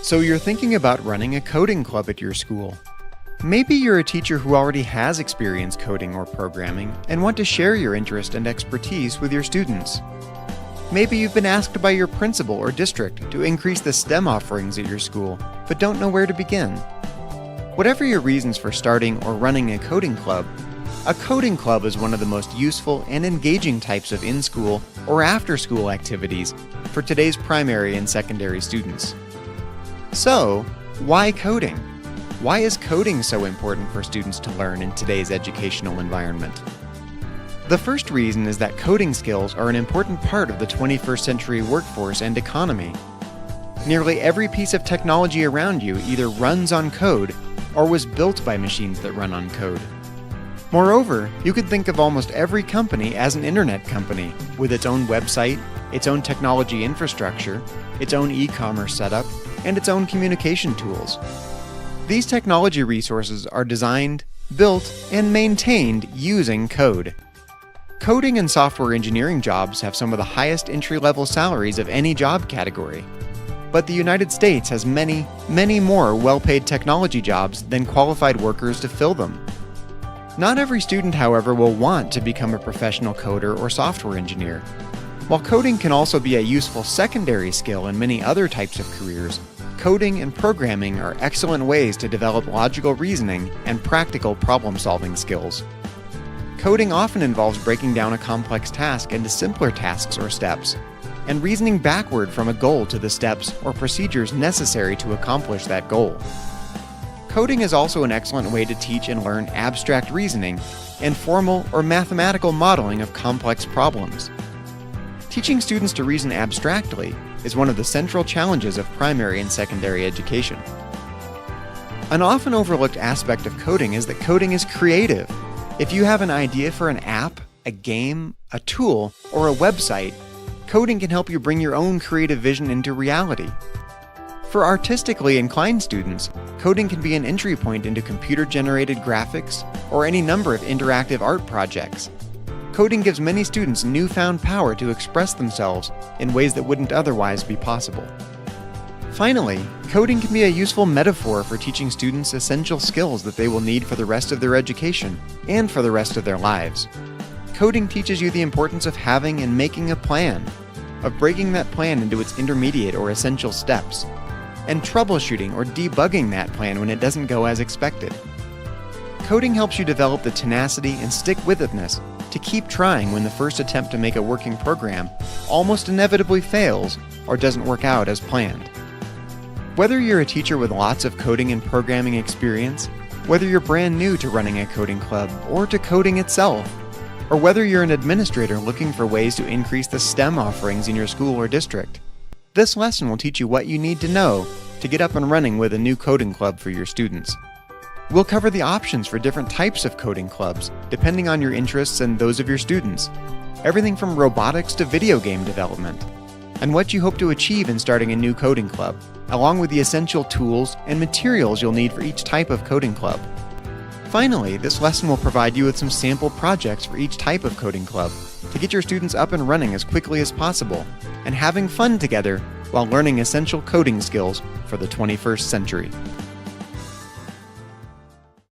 So you're thinking about running a coding club at your school. Maybe you're a teacher who already has experience coding or programming and want to share your interest and expertise with your students. Maybe you've been asked by your principal or district to increase the STEM offerings at your school, but don't know where to begin. Whatever your reasons for starting or running a coding club is one of the most useful and engaging types of in-school or after-school activities for today's primary and secondary students. So, why coding? Why is coding so important for students to learn in today's educational environment? The first reason is that coding skills are an important part of the 21st century workforce and economy. Nearly every piece of technology around you either runs on code or was built by machines that run on code. Moreover, you could think of almost every company as an internet company, with its own website, its own technology infrastructure, its own e-commerce setup, and its own communication tools. These technology resources are designed, built, and maintained using code. Coding and software engineering jobs have some of the highest entry-level salaries of any job category. But the United States has many, many more well-paid technology jobs than qualified workers to fill them. Not every student, however, will want to become a professional coder or software engineer. While coding can also be a useful secondary skill in many other types of careers, coding and programming are excellent ways to develop logical reasoning and practical problem-solving skills. Coding often involves breaking down a complex task into simpler tasks or steps, and reasoning backward from a goal to the steps or procedures necessary to accomplish that goal. Coding is also an excellent way to teach and learn abstract reasoning and formal or mathematical modeling of complex problems. Teaching students to reason abstractly is one of the central challenges of primary and secondary education. An often overlooked aspect of coding is that coding is creative. If you have an idea for an app, a game, a tool, or a website, coding can help you bring your own creative vision into reality. For artistically inclined students, coding can be an entry point into computer-generated graphics or any number of interactive art projects. Coding gives many students newfound power to express themselves in ways that wouldn't otherwise be possible. Finally, coding can be a useful metaphor for teaching students essential skills that they will need for the rest of their education and for the rest of their lives. Coding teaches you the importance of having and making a plan, of breaking that plan into its intermediate or essential steps, and troubleshooting or debugging that plan when it doesn't go as expected. Coding helps you develop the tenacity and stick-with-itness to keep trying when the first attempt to make a working program almost inevitably fails or doesn't work out as planned. Whether you're a teacher with lots of coding and programming experience, whether you're brand new to running a coding club or to coding itself, or whether you're an administrator looking for ways to increase the STEM offerings in your school or district, this lesson will teach you what you need to know to get up and running with a new coding club for your students. We'll cover the options for different types of coding clubs, depending on your interests and those of your students, everything from robotics to video game development, and what you hope to achieve in starting a new coding club, along with the essential tools and materials you'll need for each type of coding club. Finally, this lesson will provide you with some sample projects for each type of coding club to get your students up and running as quickly as possible and having fun together while learning essential coding skills for the 21st century.